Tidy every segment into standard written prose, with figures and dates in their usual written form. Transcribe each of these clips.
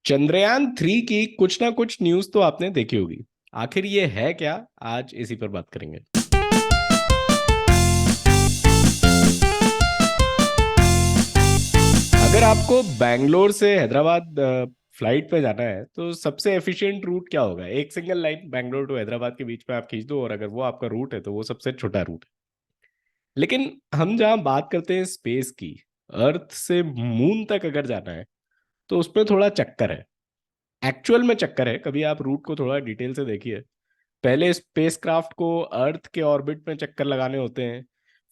चंद्रयान 3 की कुछ ना कुछ न्यूज तो आपने देखी होगी। आखिर ये है क्या? आज इसी पर बात करेंगे। अगर आपको बैंगलोर से हैदराबाद फ्लाइट पे जाना है तो सबसे एफिशिएंट रूट क्या होगा? एक single line Bangalore to Hyderabad के बीच में आप खींच दो, और अगर वो आपका रूट है तो वो सबसे छोटा रूट है। लेकिन हम जहाँ बात करते हैं स्पेस की, अर्थ से मून तक अगर जाना है तो उसमें थोड़ा चक्कर है। एक्चुअल में चक्कर है। कभी आप रूट को थोड़ा डिटेल से देखिए। पहले स्पेसक्राफ्ट को अर्थ के ऑर्बिट में चक्कर लगाने होते हैं।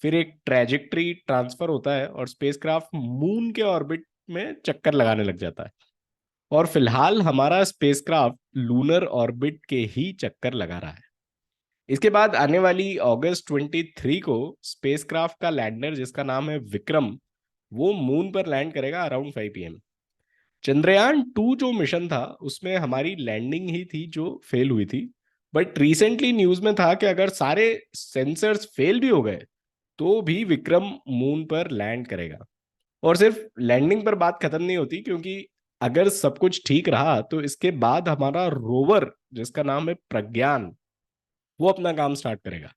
फिर एक ट्रैजेक्टरी ट्रांसफर होता है और स्पेसक्राफ्ट मून के ऑर्बिट में चक्कर लगाने लग जाता है। और फिलहाल हमारा स्पेसक्राफ्ट लूनर ऑर्बिट के ही चक्कर लगा रहा है। इसके बाद आने वाली अगस्त 23 को स्पेसक्राफ्ट का लैंडर, जिसका नाम है विक्रम, वो मून पर लैंड करेगा अराउंड 5 PM। चंद्रयान 2 जो मिशन था उसमें हमारी लैंडिंग ही थी जो फेल हुई थी। बट रिसेंटली न्यूज में था कि अगर सारे सेंसर्स फेल भी हो गए तो भी विक्रम मून पर लैंड करेगा। और सिर्फ लैंडिंग पर बात खत्म नहीं होती, क्योंकि अगर सब कुछ ठीक रहा तो इसके बाद हमारा रोवर, जिसका नाम है प्रज्ञान, वो अपना काम स्टार्ट करेगा।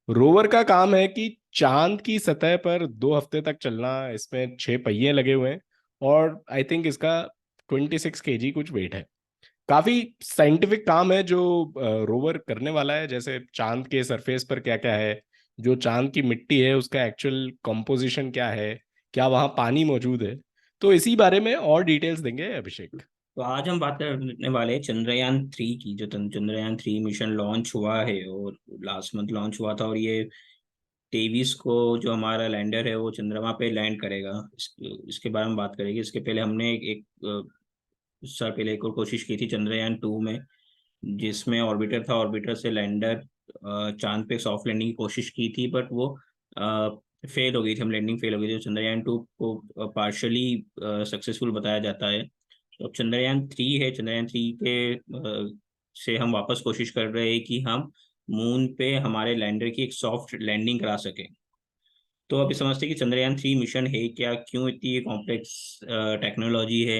रोवर का काम है कि चांद की सतह पर 2 हफ्ते तक चलना। इसमें 6 पहिए लगे हुए हैं और आई थिंक इसका 26 kg कुछ वेट है। काफी साइंटिफिक काम है जो रोवर करने वाला है। जैसे चांद के सरफेस पर क्या क्या है, जो चांद की मिट्टी है उसका एक्चुअल कंपोजिशन क्या है, क्या वहाँ पानी मौजूद है। तो इसी बारे में और डिटेल्स देंगे अभिषेक। तो आज हम बात करने वाले हैं चंद्रयान 3 की। जो चंद्रयान 3 मिशन लॉन्च हुआ है और लास्ट मंथ लॉन्च हुआ था, और ये 23 को जो हमारा लैंडर है वो चंद्रमा पे लैंड करेगा। इसके बारे में बात करेंगे। इसके पहले हमने साल पहले एक और कोशिश की थी चंद्रयान 2 में, जिसमें ऑर्बिटर था। ऑर्बिटर से लैंडर चांद पे सॉफ्ट लैंडिंग की कोशिश की थी, बट वो फेल हो गई थी। हम लैंडिंग फेल हो गई थी। तो चंद्रयान 2 को पार्शली सक्सेसफुल बताया जाता है। तो अब चंद्रयान 3 है। चंद्रयान 3 के से हम वापस कोशिश कर रहे हैं कि हम मून पे हमारे लैंडर की एक सॉफ्ट लैंडिंग करा सकें। तो अभी समझते हैं कि चंद्रयान 3 मिशन है क्या, क्यों इतनी कॉम्प्लेक्स टेक्नोलॉजी है,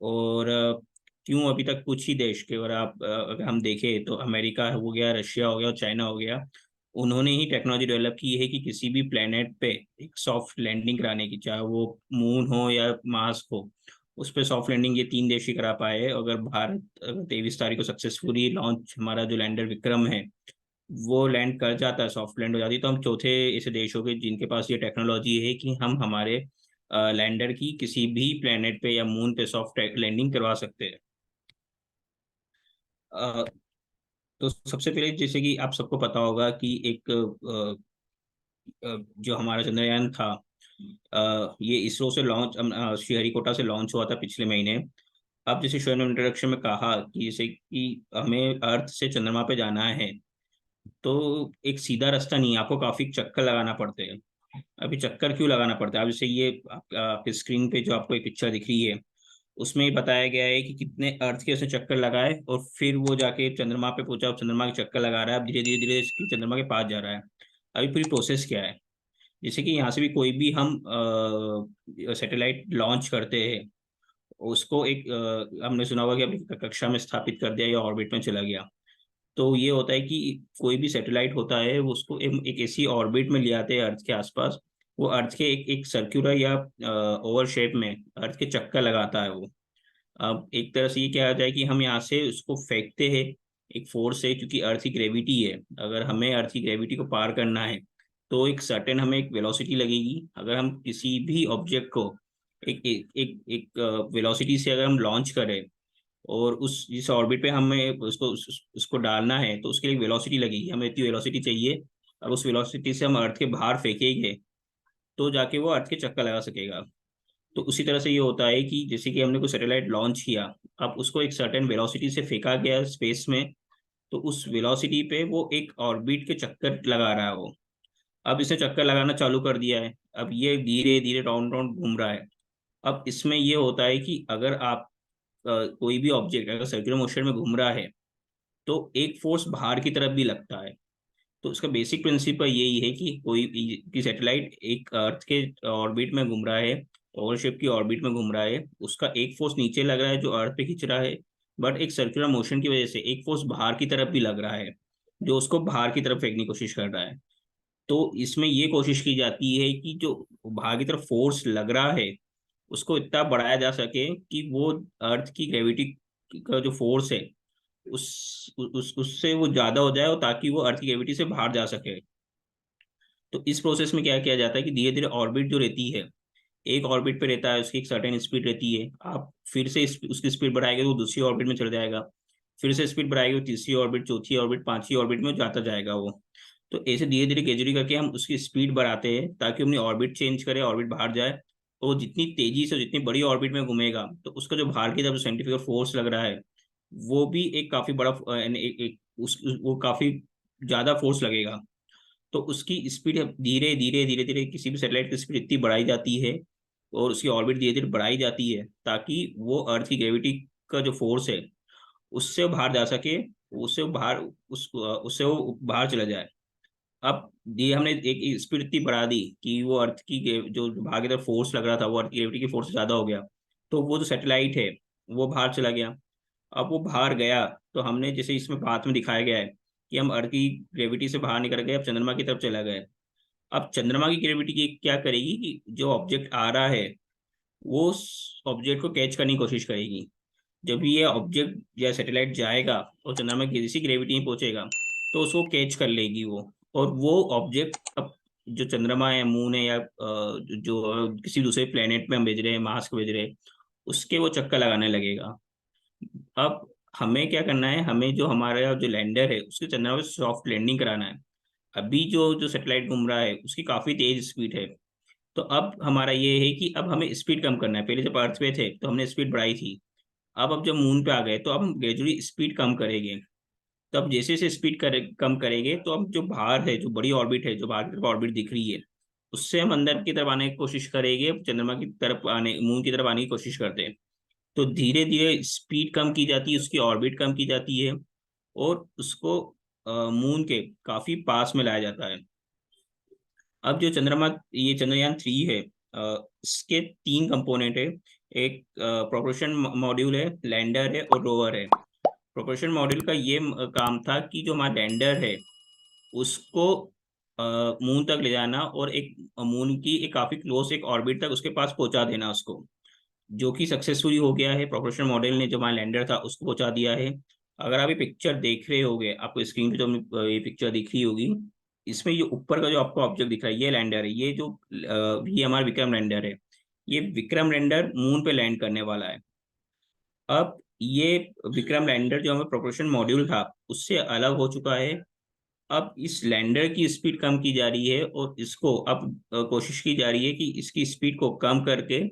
और क्यों अभी तक कुछ ही देश के, और आप अगर हम देखें तो अमेरिका हो गया, रशिया हो गया और चाइना हो गया, उन्होंने ही टेक्नोलॉजी डेवलप की है कि किसी भी प्लेनेट पे एक सॉफ्ट लैंडिंग कराने की, चाहे वो मून हो या मार्स हो, उस पर सॉफ्ट लैंडिंग ये तीन देश ही करा पाए हैं। अगर भारत, अगर 23 तारीख को सक्सेसफुली लॉन्च हमारा जो लैंडर विक्रम है वो लैंड कर जाता है, सॉफ्ट लैंड हो जाती है, तो हम चौथे ऐसे देश हो गए जिनके पास ये टेक्नोलॉजी है कि हम हमारे लैंडर की किसी भी प्लेनेट पे या मून पे सॉफ्ट लैंडिंग करवा सकते हैं। अ, तो सबसे पहले जैसे कि आप सबको पता होगा कि एक जो हमारा चंद्रयान था, ये इसरो से लॉन्च, श्रीहरिकोटा से लॉन्च हुआ था पिछले महीने। अब जैसे शो ने इंट्रोडक्शन में कहा कि जैसे कि हमें अर्थ से चंद्रमा पे जाना है, तो एक सीधा रास्ता नहीं है, आपको काफी चक्कर लगाना पड़ते हैं। अभी चक्कर क्यों लगाना पड़ता है? अब जैसे ये आपके स्क्रीन पे जो आपको एक पिक्चर दिख रही है, उसमें ही बताया गया है कि कितने अर्थ के उसने चक्कर लगाए और फिर वो जाके चंद्रमा पे पहुंचा और चंद्रमा के चक्कर लगा रहा है। अब धीरे धीरे धीरे इसकी चंद्रमा के पास जा रहा है। अभी पूरी प्रोसेस क्या है? जैसे कि यहाँ से भी कोई भी हम सैटेलाइट लॉन्च करते हैं, उसको एक हमने सुना होगा कि अभी कक्षा में स्थापित कर दिया या ऑर्बिट में चला गया। तो ये होता है कि कोई भी सैटेलाइट होता है वो उसको एक ऐसी ऑर्बिट में ले आते हैं अर्थ के आसपास। वो अर्थ के एक सर्क्यूलर या ओवल शेप में अर्थ के चक्कर लगाता है वो। अब एक तरह से ये क्या होता है कि हम यहाँ से उसको फेंकते हैं एक फोर्स से, क्योंकि अर्थ की ग्रेविटी है। अगर हमें अर्थ की ग्रेविटी को पार करना है तो एक सर्टेन हमें एक वेलोसिटी लगेगी। अगर हम किसी भी ऑब्जेक्ट को एक एक एक, एक वेलोसिटी से अगर हम लॉन्च करें, और उस जिस ऑर्बिट पे हमें उसको डालना है, तो उसके लिए वेलोसिटी लगेगी। हमें इतनी वेलोसिटी चाहिए। अब उस वेलोसिटी से हम अर्थ के बाहर फेंकेंगे तो जाके वो अर्थ के चक्कर लगा सकेगा। तो उसी तरह से ये होता है कि जैसे कि हमने कोई सैटेलाइट लॉन्च किया, अब उसको एक सर्टेन वेलोसिटी से फेंका गया स्पेस में, तो उस वेलोसिटी पे वो एक ऑर्बिट के चक्कर लगा रहा है वो। अब इसने चक्कर लगाना चालू कर दिया है। अब ये धीरे धीरे राउंड राउंड घूम रहा है। अब इसमें ये होता है कि अगर आप कोई भी ऑब्जेक्ट अगर सर्कुलर मोशन में घूम रहा है, तो एक फोर्स बाहर की तरफ भी लगता है। तो उसका बेसिक प्रिंसिपल यही है कि कोई की सैटेलाइट एक अर्थ के ऑर्बिट में घूम रहा है, ओवल शेप की ऑर्बिट में घूम रहा है, उसका एक फोर्स नीचे लग रहा है जो अर्थ पे खींच रहा है, बट एक सर्कुलर मोशन की वजह से एक फोर्स बाहर की तरफ भी लग रहा है जो उसको बाहर की तरफ फेंकने की कोशिश कर रहा है। तो इसमें ये कोशिश की जाती है कि जो बाहर की तरफ फोर्स लग रहा है उसको इतना बढ़ाया जा सके कि वो अर्थ की ग्रेविटी का जो फोर्स है उससे वो ज्यादा हो जाए, और ताकि वो अर्थ की ग्रेविटी से बाहर जा सके। तो इस प्रोसेस में क्या किया जाता है कि धीरे धीरे ऑर्बिट जो रहती है, एक ऑर्बिट पे रहता है, उसकी एक सर्टेन स्पीड रहती है, आप फिर से उसकी स्पीड बढ़ाएंगे तो वो दूसरी ऑर्बिट में चढ़ जाएगा, फिर से स्पीड बढ़ाएंगे तो तीसरी ऑर्बिट, चौथी ऑर्बिट, पांचवी ऑर्बिट में जाता जाएगा वो। तो ऐसे धीरे धीरे ग्रेजुअली करके हम उसकी स्पीड बढ़ाते हैं ताकि अपनी ऑर्बिट चेंज करे, ऑर्बिट बाहर जाए। और जितनी तेजी से जितनी बड़ी ऑर्बिट में घूमेगा तो उसका जो बाहर की तरफ सेंट्रीफ्यूगल फोर्स लग रहा है वो भी एक काफी बड़ा वो काफी ज्यादा फोर्स लगेगा। तो उसकी स्पीड धीरे धीरे धीरे धीरे किसी भी सैटेलाइट की स्पीड इतनी बढ़ाई जाती है और उसकी ऑर्बिट धीरे धीरे बढ़ाई जाती है ताकि वो अर्थ की ग्रेविटी का जो फोर्स है उससे वो बाहर जा सके, उससे वो बाहर उससे वो बाहर चला जाए। अब ये हमने एक स्पीड इतनी बढ़ा दी कि वो अर्थ की जो बाहर की तरफ फोर्स लग रहा था वो अर्थ की ग्रेविटी की फोर्स से ज्यादा हो गया, तो वो जो सैटेलाइट है वो बाहर चला गया। अब वो बाहर गया तो हमने जैसे इसमें बात में दिखाया गया है कि हम अर्थ की ग्रेविटी से बाहर निकल गए, अब चंद्रमा की तरफ चला गए। अब चंद्रमा की ग्रेविटी की क्या करेगी कि जो ऑब्जेक्ट आ रहा है वो उस ऑब्जेक्ट को कैच करने की कोशिश करेगी। जब ये ऑब्जेक्ट या सैटेलाइट जाएगा और चंद्रमा की किसी ग्रेविटी में पहुंचेगा तो उसको कैच कर लेगी वो, और वो ऑब्जेक्ट अब जो चंद्रमा है, मून है, या जो किसी दूसरे प्लेनेट में हम भेज रहे हैं, मार्स को भेज रहे हैं, उसके वो चक्कर लगाने लगेगा। अब हमें क्या करना है, हमें जो हमारा जो लैंडर है उसके चंद्रमा पे सॉफ्ट लैंडिंग कराना है। अभी जो जो सैटेलाइट घूम रहा है उसकी काफी तेज स्पीड है। तो अब हमारा ये है कि अब हमें स्पीड कम करना है। पहले जब अर्थ पे थे तो हमने स्पीड बढ़ाई थी, अब जब मून पे आ गए तो अब हम ग्रेजुअली स्पीड कम करेंगे। तो अब जैसे जैसे स्पीड कम करेंगे तो अब जो बाहर है, जो बड़ी ऑर्बिट है, जो बाहर की तरफ ऑर्बिट दिख रही है, उससे हम अंदर की तरफ आने की कोशिश करेंगे, चंद्रमा की तरफ आने, मून की तरफ आने की कोशिश करते हैं। तो धीरे धीरे स्पीड कम की जाती है, उसकी ऑर्बिट कम की जाती है, और उसको मून के काफी पास में लाया जाता है। अब जो चंद्रमा, ये चंद्रयान 3 है, इसके 3 कंपोनेंट है। एक प्रोपल्शन मॉड्यूल है, लैंडर है और रोवर है। प्रोपल्शन मॉड्यूल का ये काम था कि जो हमारा लैंडर है उसको मून तक ले जाना, और एक मून की एक काफी क्लोज एक ऑर्बिट तक उसके पास पहुंचा देना उसको, जो कि सक्सेसफुली हो गया है। प्रोपल्शन मॉड्यूल ने जो हमारा लैंडर था उसको पहुंचा दिया है। अगर आप ये पिक्चर देख रहे होगे, आपको स्क्रीन पे जो ये पिक्चर दिख रही होगी, इसमें ये ऊपर का जो आपको ऑब्जेक्ट दिख रहा है ये लैंडर है। ये जो ये हमारा विक्रम लैंडर है, ये विक्रम लैंडर मून पे लैंड करने वाला है। अब ये विक्रम लैंडर जो हमारा प्रोपल्शन मॉड्यूल था उससे अलग हो चुका है। अब इस लैंडर की स्पीड कम की जा रही है और इसको अब कोशिश की जा रही है कि इसकी स्पीड को कम करके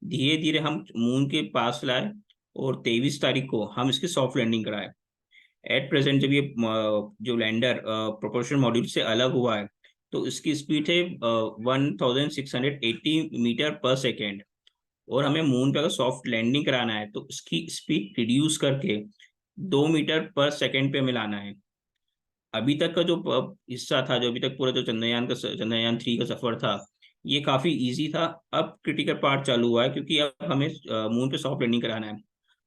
धीरे धीरे हम मून के पास लाए, और 23 तारीख को हम इसकी सॉफ्ट लैंडिंग कराए। एट प्रेजेंट जब ये जो लैंडर प्रोपल्शन मॉड्यूल से अलग हुआ है तो इसकी स्पीड है 1680 मीटर पर सेकेंड, और हमें मून पे अगर सॉफ्ट लैंडिंग कराना है तो इसकी स्पीड रिड्यूस करके 2 मीटर पर सेकेंड पे मिलाना है। अभी तक का जो हिस्सा था, जो अभी तक पूरा जो चंद्रयान 3 का सफर था, ये काफी इजी था। अब क्रिटिकल पार्ट चालू हुआ है क्योंकि अब हमें मून पे सॉफ्ट लैंडिंग कराना है।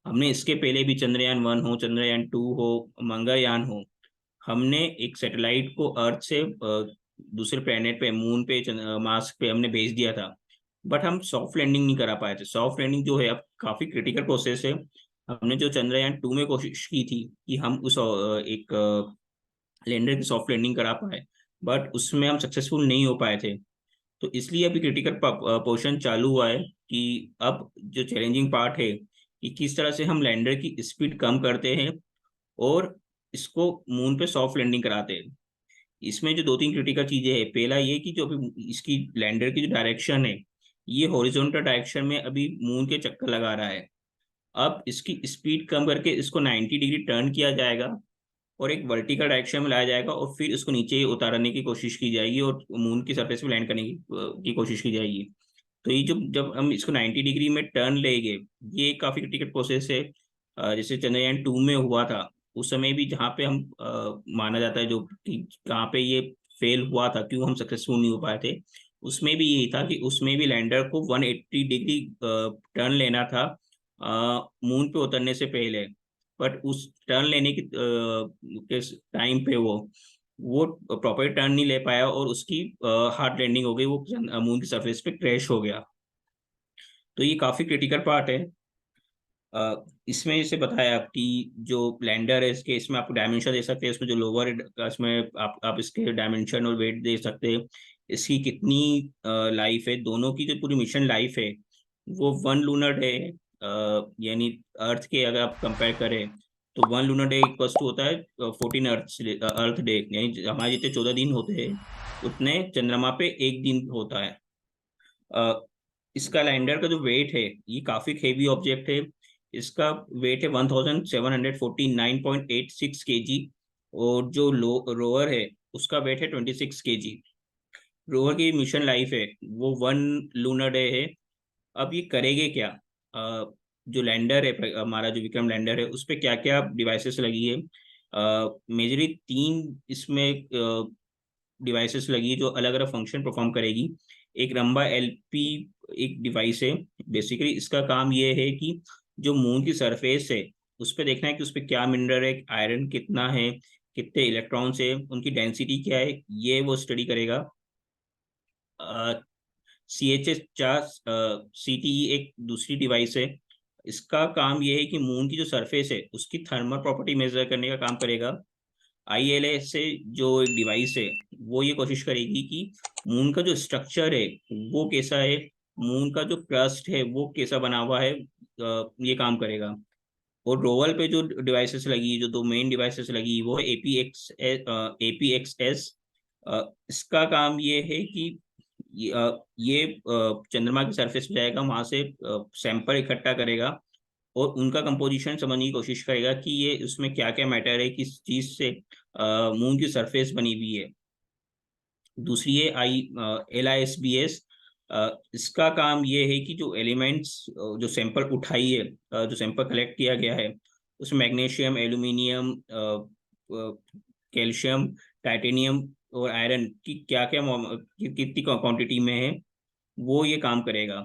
हमने इसके पहले भी चंद्रयान 1 हो, चंद्रयान 2 हो, मंगलयान हो, हमने एक सैटेलाइट को अर्थ से दूसरे प्लेनेट पे, मून पे, मार्स पे हमने भेज दिया था, बट हम सॉफ्ट लैंडिंग नहीं करा पाए थे। सॉफ्ट लैंडिंग जो है अब काफी क्रिटिकल प्रोसेस है। हमने जो चंद्रयान 2 में कोशिश की थी कि हम उस एक लैंडर की सॉफ्ट लैंडिंग करा पाए, बट उसमें हम सक्सेसफुल नहीं हो पाए थे। तो इसलिए अभी क्रिटिकल पोर्शन चालू हुआ है कि अब जो चैलेंजिंग पार्ट है कि किस तरह से हम लैंडर की स्पीड कम करते हैं और इसको मून पे सॉफ्ट लैंडिंग कराते हैं। इसमें जो 2-3 क्रिटिकल चीजें हैं, पहला ये कि जो अभी इसकी लैंडर की जो डायरेक्शन है, ये हॉरिजॉन्टल डायरेक्शन में अभी मून के चक्कर लगा रहा है। अब इसकी स्पीड कम करके इसको 90 डिग्री टर्न किया जाएगा और एक वर्टिकल डायरेक्शन में लाया जाएगा, और फिर इसको नीचे उतारने की कोशिश की जाएगी और मून की सरफेस पे लैंड करने की कोशिश की जाएगी। तो ये जो जब हम इसको 90 डिग्री में टर्न लेंगे, ये काफी क्रिटिकल प्रोसेस है। जैसे चंद्रयान 2 में हुआ था, उस समय भी जहाँ पे हम माना जाता है जो कि कहाँ पे ये फेल हुआ था, क्यों हम सक्सेसफुल नहीं हो पाए थे, उसमें भी यही था कि उसमें भी लैंडर को 180 डिग्री टर्न लेना था मून पे उतरने से पहले। बट उस टर्न लेने की के टाइम पे वो प्रॉपर टर्न नहीं ले पाया और उसकी हार्ड लैंडिंग हो गई, वो मून की सरफेस पे क्रैश हो गया। तो ये काफी क्रिटिकल पार्ट है। इसमें जैसे बताया आपकी जो लैंडर है, इसके इसमें आपको डायमेंशन दे सकते हैं, इसमें जो लोअर, इसमें आप इसके डायमेंशन और वेट दे सकते हैं, इसकी कितनी लाइफ है, दोनों की जो पूरी मिशन लाइफ है वो 1 लूनर डे, यानी अर्थ के अगर आप कंपेयर करें तो 1 लूनर डे इक्वल्स टू होता है 14 अर्थ डे, यानी हमारे जितने 14 दिन होते हैं उतने चंद्रमा पे एक दिन होता है। अ, इसका लैंडर का जो वेट है ये काफी हेवी ऑब्जेक्ट है। इसका वेट है 1749.86 केजी, और जो रोवर है उसका वेट है 26 केजी। रोवर की मिशन लाइफ है वो 1 लूनर डे है। अब ये करेंगे क्या? जो लैंडर है हमारा, जो विक्रम लैंडर है, उस पर क्या क्या डिवाइसेस लगी है? मेजरली 3 इसमें डिवाइसेस लगी है जो अलग अलग फंक्शन परफॉर्म करेगी। एक रंबा एलपी एक डिवाइस है। बेसिकली इसका काम ये है कि जो मून की सरफेस है उस पर देखना है कि उस पर क्या मिनरल है, आयरन कितना है, कितने इलेक्ट्रॉन्स है, उनकी डेंसिटी क्या है, ये वो स्टडी करेगा। CHS-4 CTE एक दूसरी डिवाइस है। इसका काम ये है कि मून की जो सरफेस है उसकी थर्मल प्रॉपर्टी मेजर करने का काम करेगा। ILS से जो एक डिवाइस है वो ये कोशिश करेगी कि मून का जो स्ट्रक्चर है वो कैसा है, मून का जो क्रस्ट है वो कैसा बना हुआ है, ये काम करेगा। और रोवर पे जो डिवाइसेस लगी, जो 2 मेन डिवाइसेस लगी, वो है APXS। इसका काम ये है कि ये चंद्रमा की सरफेस पे जाएगा, वहां से सैंपल इकट्ठा करेगा और उनका कंपोजिशन समझने की कोशिश करेगा कि ये उसमें क्या क्या मैटर है, किस चीज से मून की सरफेस बनी हुई है। दूसरी है LISBS। इसका काम ये है कि जो एलिमेंट्स, जो सैंपल उठाई है, जो सैंपल कलेक्ट किया गया है, उसमें मैग्नीशियम, एल्यूमिनियम, कैल्शियम, टाइटेनियम और आयरन की क्या क्या कितनी क्वांटिटी में है, वो ये काम करेगा।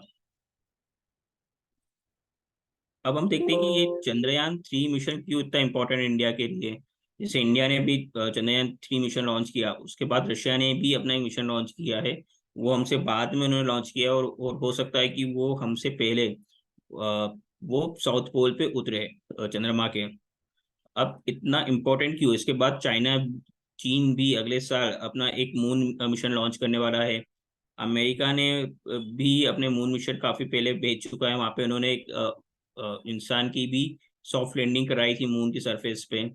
अब हम देखते हैं कि ये चंद्रयान 3 मिशन क्यों इतना इम्पोर्टेंट है इंडिया के लिए। जैसे इंडिया ने भी चंद्रयान 3 मिशन लॉन्च किया, उसके बाद रशिया ने भी अपना एक मिशन लॉन्च किया है। वो हमसे बाद में उन्होंने लॉन्च किया, और हो सकता है कि वो हमसे पहले वो साउथ पोल पे उतरे, चंद्रमा के। अब इतना इम्पोर्टेंट क्यों? इसके बाद चाइना, चीन भी अगले साल अपना एक मून मिशन लॉन्च करने वाला है। अमेरिका ने भी अपने मून मिशन काफी पहले भेज चुका है, वहां पे उन्होंने एक इंसान की भी सॉफ्ट लैंडिंग कराई थी मून की सरफेस पे।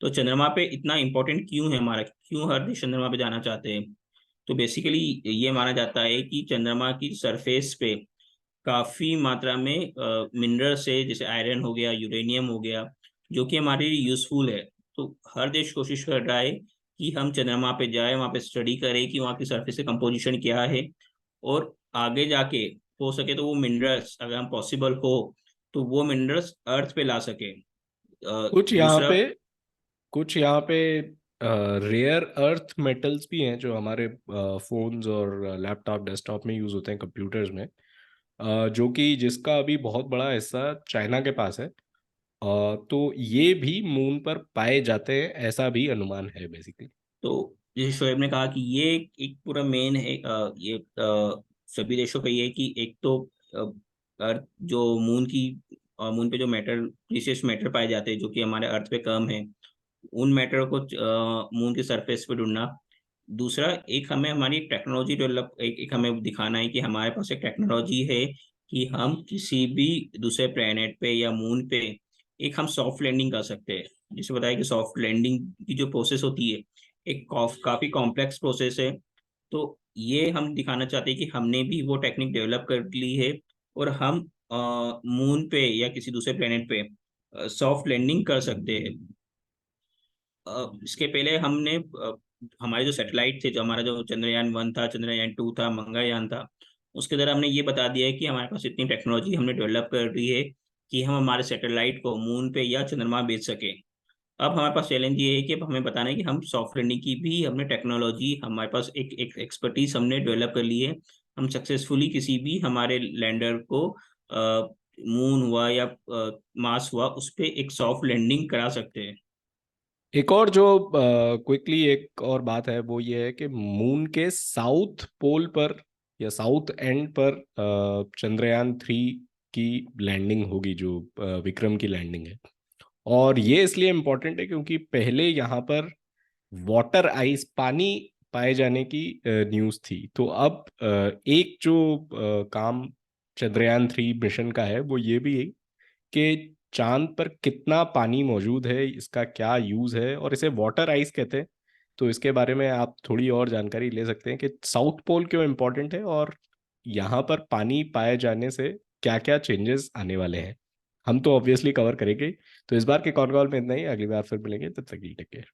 तो चंद्रमा पे इतना इम्पोर्टेंट क्यों है हमारा, क्यों हर देश चंद्रमा पे जाना चाहते हैं? तो बेसिकली ये माना जाता है कि चंद्रमा की सरफेस पे काफी मात्रा में मिनरल्स है, जैसे आयरन हो गया, यूरेनियम हो गया, जो कि हमारे लिए यूजफुल है। तो हर देश कोशिश कर रहा है कि हम चंद्रमा पे जाए, वहाँ पे स्टडी करें कि वहाँ की सरफेस का कंपोजिशन क्या है, और आगे जाके हो सके तो वो मिनरल्स, अगर हम पॉसिबल हो तो वो मिनरल्स अर्थ पे ला सके। कुछ यहाँ दूसरा, पे कुछ यहाँ पे रेयर अर्थ मेटल्स भी हैं जो हमारे फोन्स और लैपटॉप डेस्कटॉप में यूज होते हैं, कंप्यूटर्स में, जो कि जिसका अभी बहुत बड़ा हिस्सा चाइना के पास है। तो ये भी मून पर पाए जाते हैं, ऐसा भी अनुमान है बेसिकली। तो जैसे शोएब ने कहा कि ये एक पूरा मेन है, ये सभी देशों का ये है कि एक तो अर्थ जो मून पे जो मैटर, प्रीशियस मैटर पाए जाते हैं जो कि हमारे अर्थ पे कम है, उन मैटर को मून की सरफेस पे ढूंढना। दूसरा, एक हमें हमारी टेक्नोलॉजी डेवलप, एक हमें दिखाना है कि हमारे पास एक टेक्नोलॉजी है कि हम किसी भी दूसरे प्लेनेट पे या मून पे एक हम सॉफ्ट लैंडिंग कर सकते हैं। जिसे बताया कि सॉफ्ट लैंडिंग की जो प्रोसेस होती है एक काफी कॉम्प्लेक्स प्रोसेस है। तो ये हम दिखाना चाहते हैं कि हमने भी वो टेक्निक डेवलप कर ली है, और हम मून पे या किसी दूसरे प्लेनेट पे सॉफ्ट लैंडिंग कर सकते हैं। इसके पहले हमने हमारे जो सैटेलाइट थे, जो हमारा जो चंद्रयान 1 था, चंद्रयान 2 था, मंगलयान था, उसके द्वारा हमने ये बता दिया है कि हमारे पास इतनी टेक्नोलॉजी हमने डेवलप कर ली है कि हम हमारे सैटेलाइट को मून पे या चंद्रमा भेज सके। अब हमारे पास चैलेंज ये है कि अब हमें बताना है कि हम सॉफ्ट लैंडिंग की भी हमने टेक्नोलॉजी, हमारे पास एक एक्सपर्टीज हमने डेवलप कर ली है। हम सक्सेसफुली किसी भी हमारे लैंडर को मून हुआ या मार्स हुआ उस पे एक सॉफ्ट लैंडिंग करा सकते हैं। एक और जो क्विकली एक और बात है वो ये है कि मून के साउथ पोल पर या साउथ एंड पर चंद्रयान 3 की लैंडिंग होगी, जो विक्रम की लैंडिंग है। और ये इसलिए इम्पोर्टेंट है क्योंकि पहले यहाँ पर वाटर आइस, पानी पाए जाने की न्यूज़ थी। तो अब एक जो काम चंद्रयान 3 मिशन का है वो ये भी है कि चांद पर कितना पानी मौजूद है, इसका क्या यूज़ है, और इसे वाटर आइस कहते हैं। तो इसके बारे में आप थोड़ी और जानकारी ले सकते हैं कि साउथ पोल क्यों इम्पोर्टेंट है और यहाँ पर पानी पाए जाने से क्या क्या चेंजेस आने वाले हैं। हम तो ऑब्वियसली कवर करेंगे। तो इस बार के कॉन कॉल में इतना ही, अगली बार फिर मिलेंगे, तब तक के लिए टेक केयर।